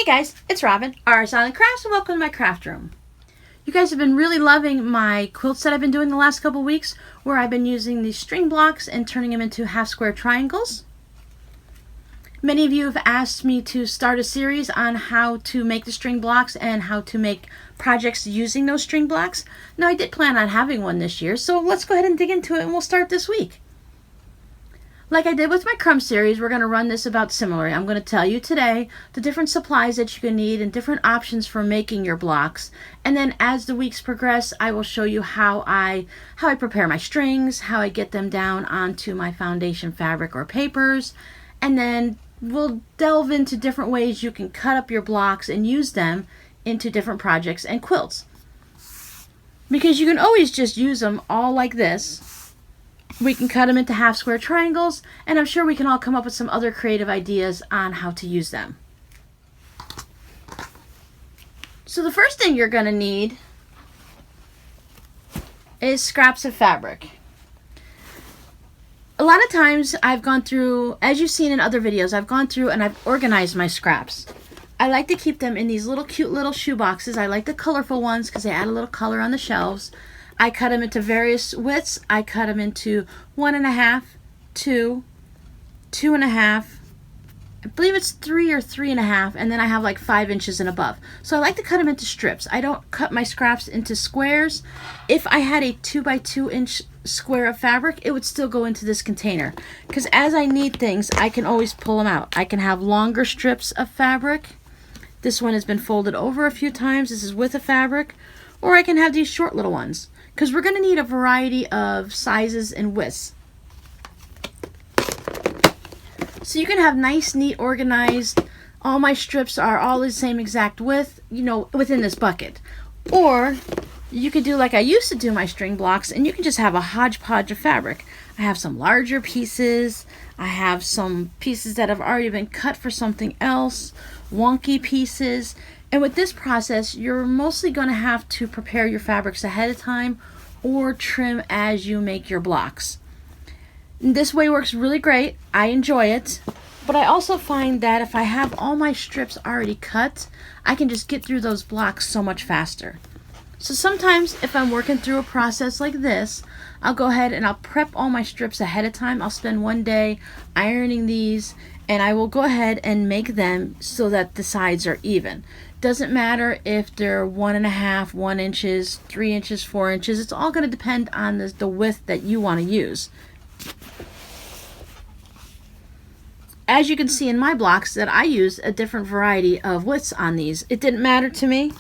guys, it's Robin, RsIslandCrafts, and welcome to my craft room. You guys have been really loving my quilts that I've been doing the last couple weeks, where I've been using these string blocks and turning them into half square triangles. Many of you have asked me to start a series on how to make the string blocks and how to make projects using those string blocks. Now, I did plan on having one this year, so let's go ahead and dig into it, and we'll start this week. Like I did with my crumb series, we're going to run this about similarly. I'm going to tell you today the different supplies that you can need and different options for making your blocks. And then as the weeks progress, I will show you how I prepare my strings, how I get them down onto my foundation fabric or papers, and then we'll delve into different ways you can cut up your blocks and use them into different projects and quilts. Because you can always just use them all like this. We can cut them into half square triangles, and I'm sure we can all come up with some other creative ideas on how to use them. So the first thing you're going to need is scraps of fabric. A lot of times I've gone through, as you've seen in other videos, I've gone through and I've organized my scraps. I like to keep them in these little cute little shoe boxes. I like the colorful ones because they add a little color on the shelves. I cut them into various widths. I cut them into 1.5, 2, 2.5, I believe it's 3 or 3.5, and then I have like 5 inches and above. So I like to cut them into strips. I don't cut my scraps into squares. If I had a 2 by 2 inch square of fabric, it would still go into this container. Because as I need things, I can always pull them out. I can have longer strips of fabric. This one has been folded over a few times. This is with a fabric. Or I can have these short little ones, because we're going to need a variety of sizes and widths. So you can have nice, neat, organized, all my strips are all the same exact width, you know, within this bucket. Or you could do like I used to do my string blocks, and you can just have a hodgepodge of fabric. I have some larger pieces. I have some pieces that have already been cut for something else, wonky pieces. And with this process, you're mostly going to have to prepare your fabrics ahead of time or trim as you make your blocks. This way works really great. I enjoy it. But I also find that if I have all my strips already cut, I can just get through those blocks so much faster. So sometimes if I'm working through a process like this, I'll go ahead and I'll prep all my strips ahead of time. I'll spend one day ironing these, and I will go ahead and make them so that the sides are even. Doesn't matter if they're 1.5, 1 inches, 3 inches, 4 inches. It's all going to depend on the width that you want to use. As you can see in my blocks, that I use a different variety of widths on these. It didn't matter to me.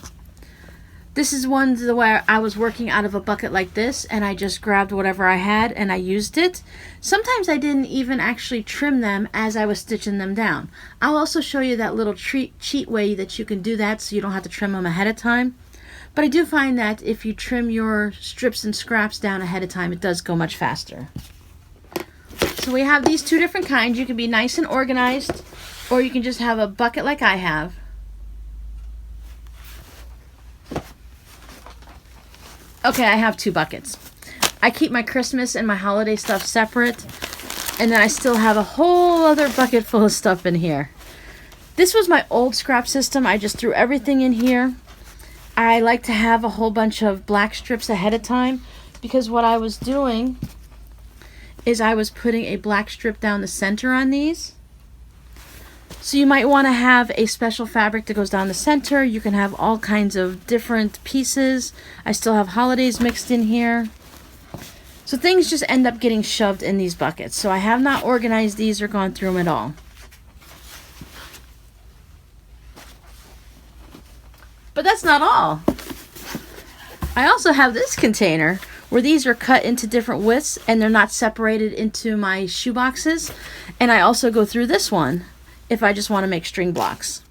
This is one where I was working out of a bucket like this, and I just grabbed whatever I had and I used it. Sometimes I didn't even actually trim them as I was stitching them down. I'll also show you that little cheat way that you can do that so you don't have to trim them ahead of time. But I do find that if you trim your strips and scraps down ahead of time, it does go much faster. So we have these two different kinds. You can be nice and organized, or you can just have a bucket like I have. Okay, I have 2 buckets. I keep my Christmas and my holiday stuff separate, and then I still have a whole other bucket full of stuff in here. This was my old scrap system. I just threw everything in here. I like to have a whole bunch of black strips ahead of time, because what I was doing is I was putting a black strip down the center on these. So you might want to have a special fabric that goes down the center. You can have all kinds of different pieces. I still have holidays mixed in here. So things just end up getting shoved in these buckets. So I have not organized these or gone through them at all. But that's not all. I also have this container where these are cut into different widths and they're not separated into my shoe boxes. And I also go through this one if I just want to make string blocks.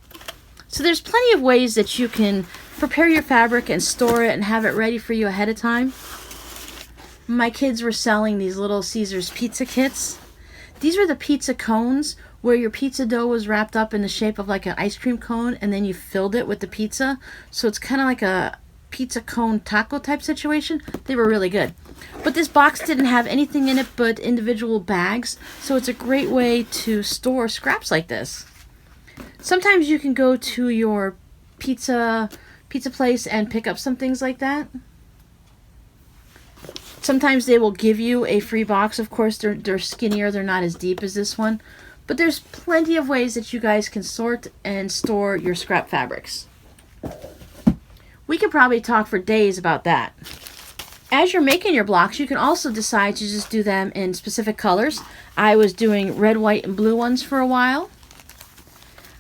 So there's plenty of ways that you can prepare your fabric and store it and have it ready for you ahead of time. My kids were selling these little Caesar's pizza kits. These were the pizza cones where your pizza dough was wrapped up in the shape of like an ice cream cone, and then you filled it with the pizza. So it's kind of like a pizza cone taco type situation. They were really good. But this box didn't have anything in it but individual bags, so it's a great way to store scraps like this. Sometimes you can go to your pizza place and pick up some things like that. Sometimes they will give you a free box. Of course, they're skinnier. They're not as deep as this one. But there's plenty of ways that you guys can sort and store your scrap fabrics. We could probably talk for days about that. As you're making your blocks, you can also decide to just do them in specific colors. I was doing red, white, and blue ones for a while.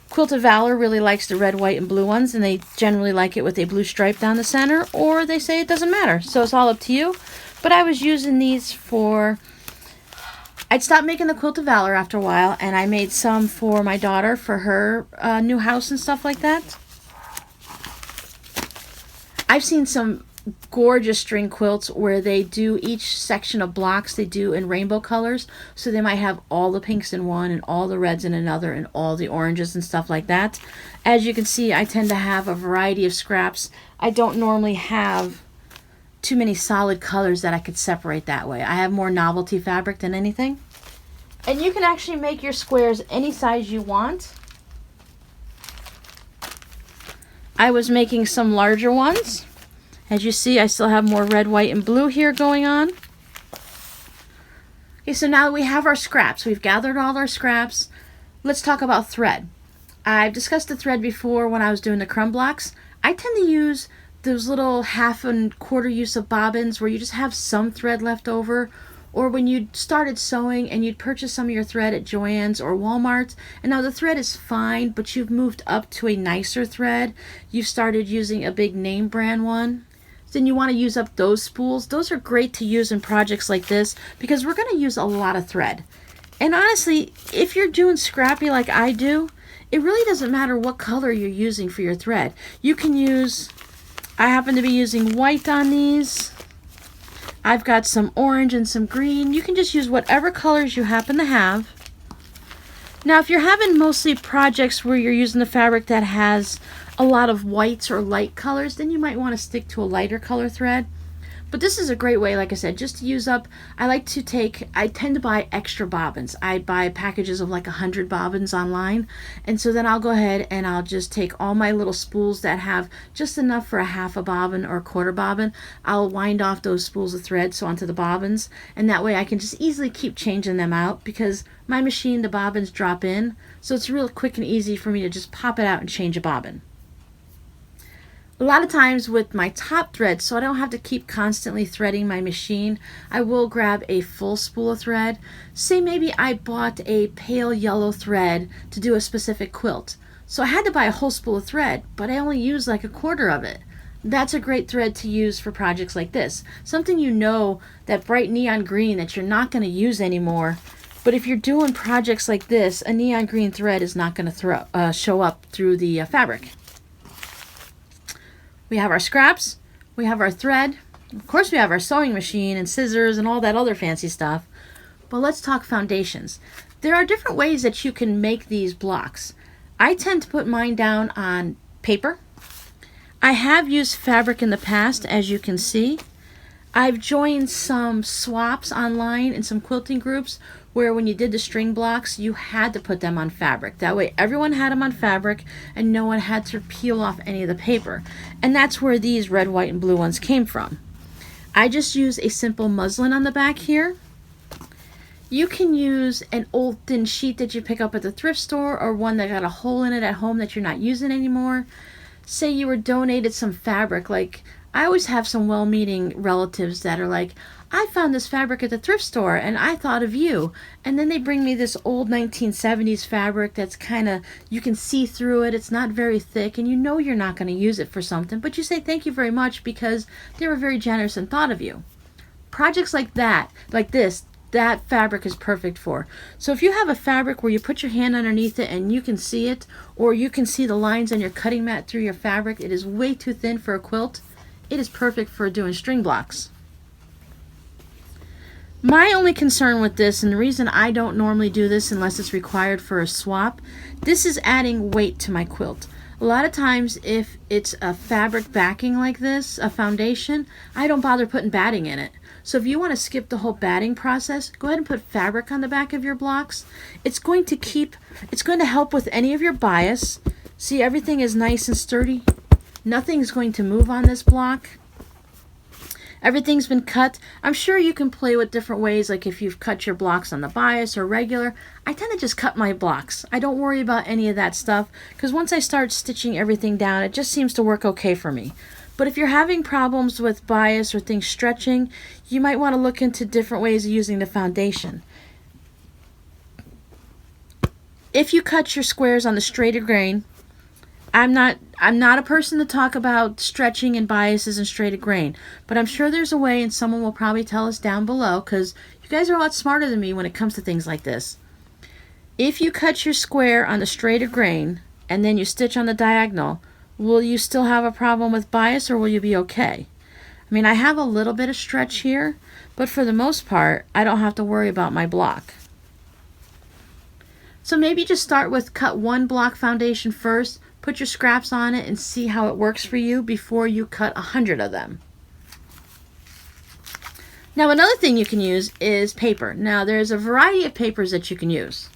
Quilt of Valor really likes the red, white, and blue ones, and they generally like it with a blue stripe down the center, or they say it doesn't matter. So it's all up to you. But I was using these for... I'd stopped making the Quilt of Valor after a while, and I made some for my daughter for her new house and stuff like that. I've seen some gorgeous string quilts where they do each section of blocks they do in rainbow colors, so they might have all the pinks in one and all the reds in another and all the oranges and stuff like that. As you can see, I tend to have a variety of scraps. I don't normally have too many solid colors that I could separate that way. I have more novelty fabric than anything. And you can actually make your squares any size you want. I was making some larger ones. As you see, I still have more red, white, and blue here going on. Okay, so now that we have our scraps, we've gathered all our scraps, let's talk about thread. I've discussed the thread before when I was doing the crumb blocks. I tend to use those little 1/2 and 1/4 use of bobbins where you just have some thread left over, or when you started sewing and you'd purchase some of your thread at Joann's or Walmart, and now the thread is fine, but you've moved up to a nicer thread. You've started using a big name brand one. Then you want to use up those spools. Those are great to use in projects like this because we're going to use a lot of thread. And honestly, if you're doing scrappy like I do, it really doesn't matter what color you're using for your thread. You can use, I happen to be using white on these. I've got some orange and some green. You can just use whatever colors you happen to have. Now, if you're having mostly projects where you're using the fabric that has a lot of whites or light colors, then you might want to stick to a lighter color thread. But this is a great way, like I said, just to use up. I tend to buy extra bobbins. I buy packages of like 100 bobbins online. And so then I'll go ahead and I'll just take all my little spools that have just enough for a 1/2 a bobbin or a 1/4 bobbin. I'll wind off those spools of thread so onto the bobbins. And that way I can just easily keep changing them out because my machine, the bobbins drop in. So it's real quick and easy for me to just pop it out and change a bobbin. A lot of times with my top thread, so I don't have to keep constantly threading my machine, I will grab a full spool of thread. Say maybe I bought a pale yellow thread to do a specific quilt. So I had to buy a whole spool of thread, but I only used like 1/4 of it. That's a great thread to use for projects like this. Something you know, that bright neon green that you're not going to use anymore. But if you're doing projects like this, a neon green thread is not going to show up through the fabric. We have our scraps, we have our thread, of course we have our sewing machine and scissors and all that other fancy stuff. But let's talk foundations. There are different ways that you can make these blocks. I tend to put mine down on paper. I have used fabric in the past, as you can see. I've joined some swaps online in some quilting groups where when you did the string blocks, you had to put them on fabric. That way everyone had them on fabric and no one had to peel off any of the paper. And that's where these red, white, and blue ones came from. I just use a simple muslin on the back here. You can use an old thin sheet that you pick up at the thrift store or one that got a hole in it at home that you're not using anymore. Say you were donated some fabric, like I always have some well-meaning relatives that are like, I found this fabric at the thrift store and I thought of you. And then they bring me this old 1970s fabric that's kind of, you can see through it, it's not very thick, and you know you're not going to use it for something, but you say thank you very much because they were very generous and thought of you. Projects like that, like this, that fabric is perfect for. So if you have a fabric where you put your hand underneath it and you can see it, or you can see the lines on your cutting mat through your fabric, it is way too thin for a quilt, it is perfect for doing string blocks. My only concern with this, and the reason I don't normally do this unless it's required for a swap, this is adding weight to my quilt. A lot of times if it's a fabric backing like this, a foundation, I don't bother putting batting in it. So if you want to skip the whole batting process, go ahead and put fabric on the back of your blocks. It's going to help with any of your bias. See, everything is nice and sturdy. Nothing's going to move on this block. Everything's been cut. I'm sure you can play with different ways, like if you've cut your blocks on the bias or regular. I tend to just cut my blocks. I don't worry about any of that stuff because once I start stitching everything down, it just seems to work okay for me. But if you're having problems with bias or things stretching, you might want to look into different ways of using the foundation. If you cut your squares on the straighter grain, I'm not a person to talk about stretching and biases and straighter grain, but I'm sure there's a way, and someone will probably tell us down below because you guys are a lot smarter than me when it comes to things like this. If you cut your square on the straighter grain and then you stitch on the diagonal, will you still have a problem with bias or will you be okay? I mean, I have a little bit of stretch here, but for the most part, I don't have to worry about my block. So maybe just start with cut one block foundation first, put your scraps on it and see how it works for you before you cut 100 of them. Now another thing you can use is paper. Now there's a variety of papers that you can use.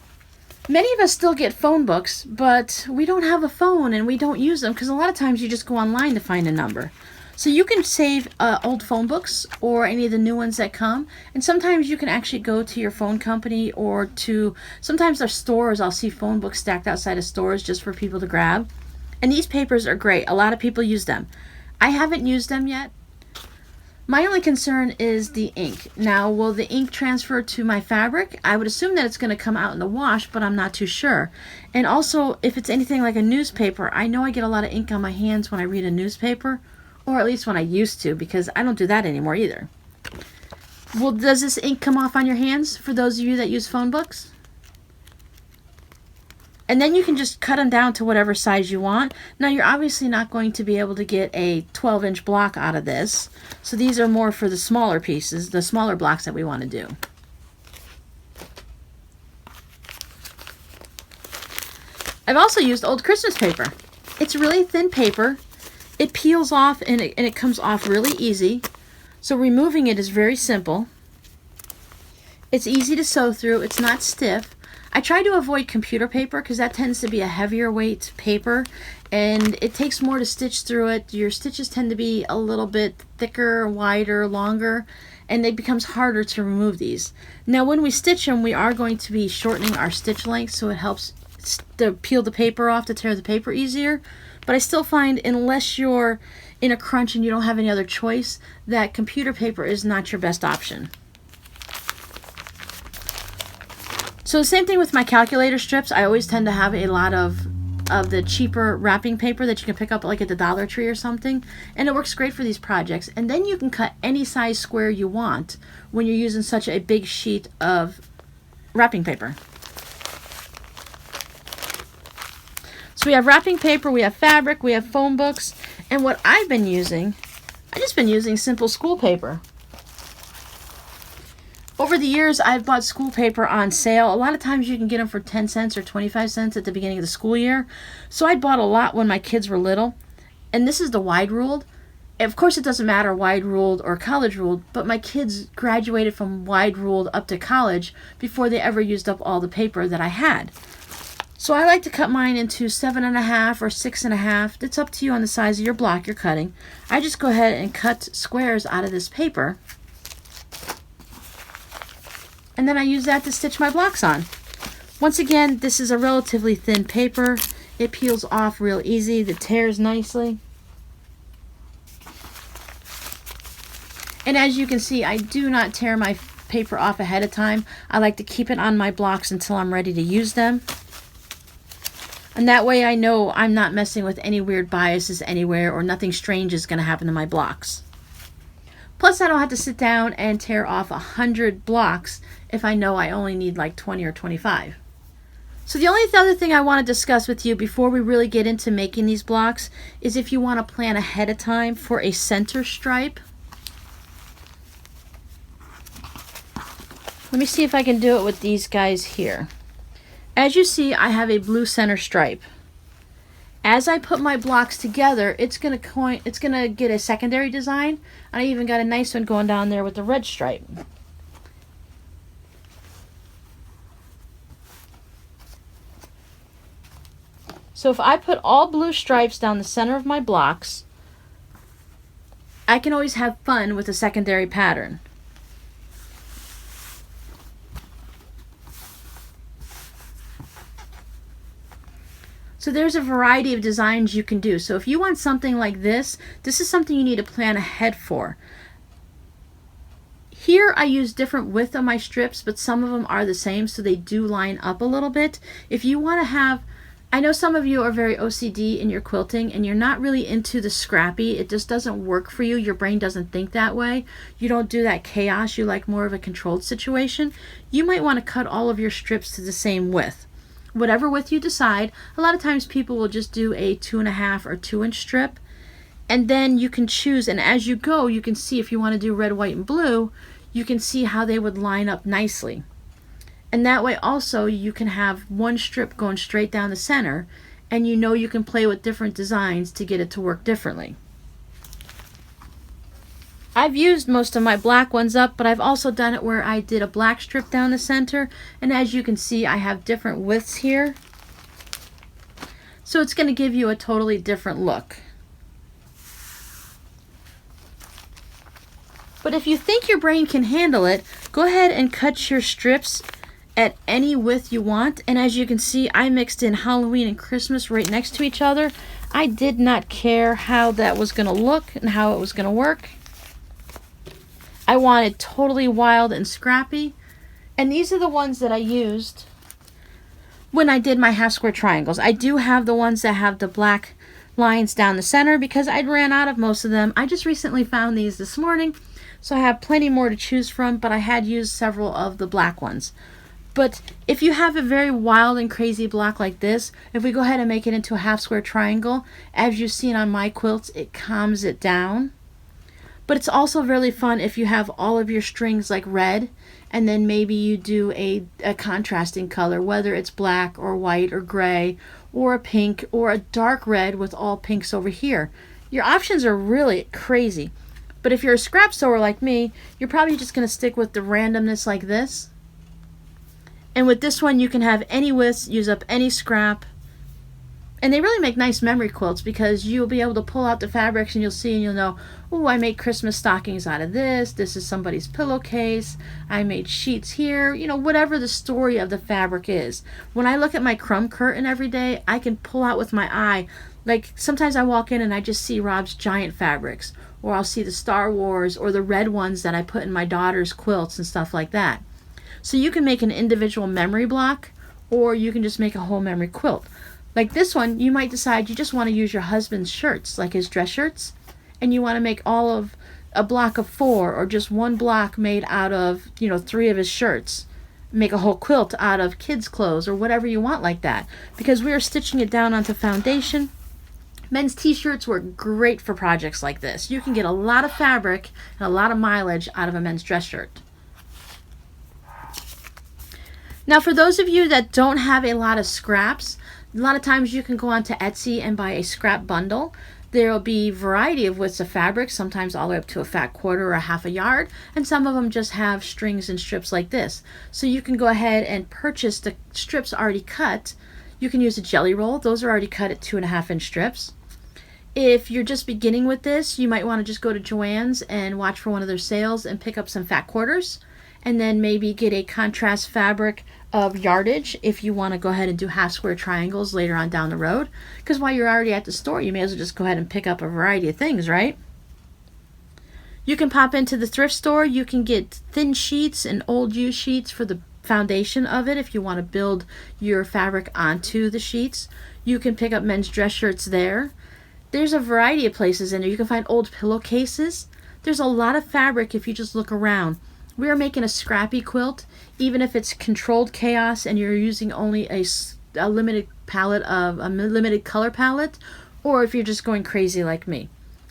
Many of us still get phone books, but we don't have a phone and we don't use them because a lot of times you just go online to find a number. So you can save old phone books or any of the new ones that come, and sometimes you can actually go to your phone company or to, sometimes there's stores, I'll see phone books stacked outside of stores just for people to grab. And these papers are great. A lot of people use them. I haven't used them yet. My only concern is the ink. Now, will the ink transfer to my fabric? I would assume that it's going to come out in the wash, but I'm not too sure. And also, if it's anything like a newspaper, I know I get a lot of ink on my hands when I read a newspaper, or at least when I used to, because I don't do that anymore either. Well, does this ink come off on your hands for those of you that use phone books? And then you can just cut them down to whatever size you want. Now you're obviously not going to be able to get a 12-inch block out of this. So these are more for the smaller pieces, the smaller blocks that we want to do. I've also used old Christmas paper. It's really thin paper. It peels off and it comes off really easy. So removing it is very simple. It's easy to sew through. It's not stiff. I try to avoid computer paper because that tends to be a heavier weight paper and it takes more to stitch through it. Your stitches tend to be a little bit thicker, wider, longer, and it becomes harder to remove these. Now when we stitch them, we are going to be shortening our stitch length so it helps to peel the paper off, to tear the paper easier. But I still find unless you're in a crunch and you don't have any other choice, that computer paper is not your best option. So the same thing with my calculator strips. I always tend to have a lot of the cheaper wrapping paper that you can pick up like at the Dollar Tree or something. And it works great for these projects. And then you can cut any size square you want when you're using such a big sheet of wrapping paper. So we have wrapping paper, we have fabric, we have phone books. And what I've been using, I've just been using simple school paper. Over the years, I've bought school paper on sale. A lot of times you can get them for 10 cents or 25 cents at the beginning of the school year. So I bought a lot when my kids were little. And this is the wide ruled. Of course, it doesn't matter wide ruled or college ruled, but my kids graduated from wide ruled up to college before they ever used up all the paper that I had. So I like to cut mine into 7.5 or 6.5. It's up to you on the size of your block you're cutting. I just go ahead and cut squares out of this paper. And then I use that to stitch my blocks on. Once again, this is a relatively thin paper. It peels off real easy. It tears nicely. And as you can see, I do not tear my paper off ahead of time. I like to keep it on my blocks until I'm ready to use them. And that way I know I'm not messing with any weird biases anywhere or nothing strange is going to happen to my blocks. Plus, I don't have to sit down and tear off 100 blocks if I know I only need like 20 or 25. So the only other thing I want to discuss with you before we really get into making these blocks is if you want to plan ahead of time for a center stripe. Let me see if I can do it with these guys here. As you see, I have a blue center stripe. As I put my blocks together, it's gonna get a secondary design. I even got a nice one going down there with the red stripe. So if I put all blue stripes down the center of my blocks, I can always have fun with a secondary pattern. So there's a variety of designs you can do. So if you want something like this is something you need to plan ahead for. Here I use different width on my strips, but some of them are the same, so they do line up a little bit. If you want to have, I know some of you are very OCD in your quilting and you're not really into the scrappy. It just doesn't work for you. Your brain doesn't think that way. You don't do that chaos. You like more of a controlled situation. You might want to cut all of your strips to the same width. Whatever width you decide. A lot of times people will just do a 2.5 or 2-inch strip, and then you can choose, and as you go you can see if you want to do red, white, and blue, you can see how they would line up nicely. And that way also you can have one strip going straight down the center, and you know you can play with different designs to get it to work differently. I've used most of my black ones up, but I've also done it where I did a black strip down the center, and as you can see I have different widths here. So it's going to give you a totally different look. But if you think your brain can handle it, go ahead and cut your strips at any width you want. And as you can see, I mixed in Halloween and Christmas right next to each other. I did not care how that was going to look and how it was going to work. I wanted totally wild and scrappy. And these are the ones that I used when I did my half square triangles. I do have the ones that have the black lines down the center because I ran out of most of them. I just recently found these this morning, so I have plenty more to choose from, but I had used several of the black ones. But if you have a very wild and crazy block like this, if we go ahead and make it into a half square triangle, as you've seen on my quilts, it calms it down. But it's also really fun if you have all of your strings like red, and then maybe you do a contrasting color, whether it's black or white or gray or a pink or a dark red with all pinks over here. Your options are really crazy. But if you're a scrap sewer like me, you're probably just going to stick with the randomness like this. And with this one you can have any widths, use up any scrap. And they really make nice memory quilts because you'll be able to pull out the fabrics and you'll see and you'll know, oh, I made Christmas stockings out of this. This is somebody's pillowcase. I made sheets here. You know, whatever the story of the fabric is. When I look at my crumb curtain every day, I can pull out with my eye. Like sometimes I walk in and I just see Rob's giant fabrics, or I'll see the Star Wars or the red ones that I put in my daughter's quilts and stuff like that. So you can make an individual memory block, or you can just make a whole memory quilt. Like this one, you might decide you just want to use your husband's shirts, like his dress shirts, and you want to make all of a block of 4 or just one block made out of, 3 of his shirts. Make a whole quilt out of kids' clothes or whatever you want like that. Because we are stitching it down onto foundation. Men's t-shirts work great for projects like this. You can get a lot of fabric and a lot of mileage out of a men's dress shirt. Now for those of you that don't have a lot of scraps, a lot of times you can go onto Etsy and buy a scrap bundle. There will be a variety of widths of fabric, sometimes all the way up to a fat quarter or a half a yard, and some of them just have strings and strips like this. So you can go ahead and purchase the strips already cut. You can use a jelly roll. Those are already cut at 2.5-inch strips. If you're just beginning with this, you might want to just go to Joann's and watch for one of their sales and pick up some fat quarters, and then maybe get a contrast fabric of yardage if you want to go ahead and do half square triangles later on down the road. Because while you're already at the store, you may as well just go ahead and pick up a variety of things, right? You can pop into the thrift store. You can get thin sheets and old used sheets for the foundation of it if you want to build your fabric onto the sheets. You can pick up men's dress shirts there. There's a variety of places in there. You can find old pillowcases. There's a lot of fabric if you just look around. We are making a scrappy quilt, even if it's controlled chaos and you're using only a limited palette of a limited color palette, or if you're just going crazy like me.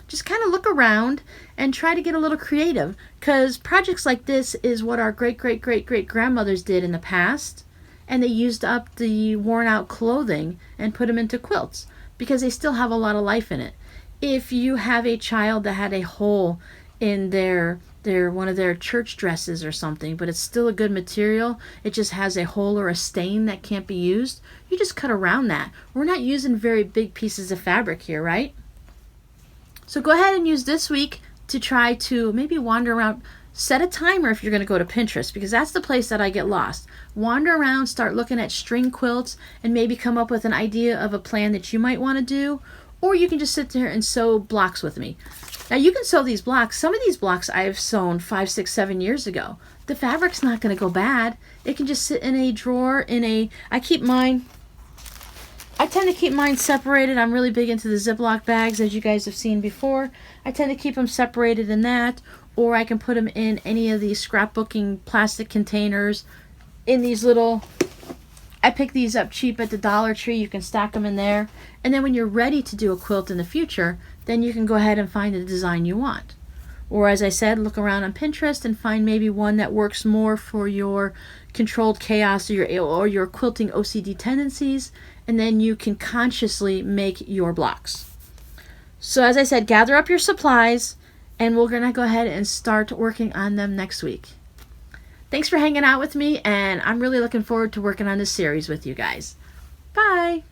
Just kind of look around and try to get a little creative, because projects like this is what our great-great-great-great-grandmothers did in the past, and they used up the worn out clothing and put them into quilts. because they still have a lot of life in it. If you have a child that had a hole in their one of their church dresses or something, but it's still a good material, it just has a hole or a stain that can't be used, you just cut around that. We're not using very big pieces of fabric here, right? So go ahead and use this week to try to maybe wander around. Set a timer if you're going to go to Pinterest, because that's the place that I get lost. Wander around, start looking at string quilts, and maybe come up with an idea of a plan that you might want to do. Or you can just sit there and sew blocks with me. Now you can sew these blocks. Some of these blocks I've sewn 5, 6, 7 years ago. The fabric's not going to go bad. It can just sit in a drawer, I tend to keep mine separated. I'm really big into the Ziploc bags, as you guys have seen before. I tend to keep them separated in that, or I can put them in any of these scrapbooking plastic containers in these little, I pick these up cheap at the Dollar Tree. You can stack them in there. And then when you're ready to do a quilt in the future, then you can go ahead and find the design you want. Or as I said, look around on Pinterest and find maybe one that works more for your controlled chaos or your quilting OCD tendencies, and then you can consciously make your blocks. So as I said, gather up your supplies, and we're going to go ahead and start working on them next week. Thanks for hanging out with me, and I'm really looking forward to working on this series with you guys. Bye!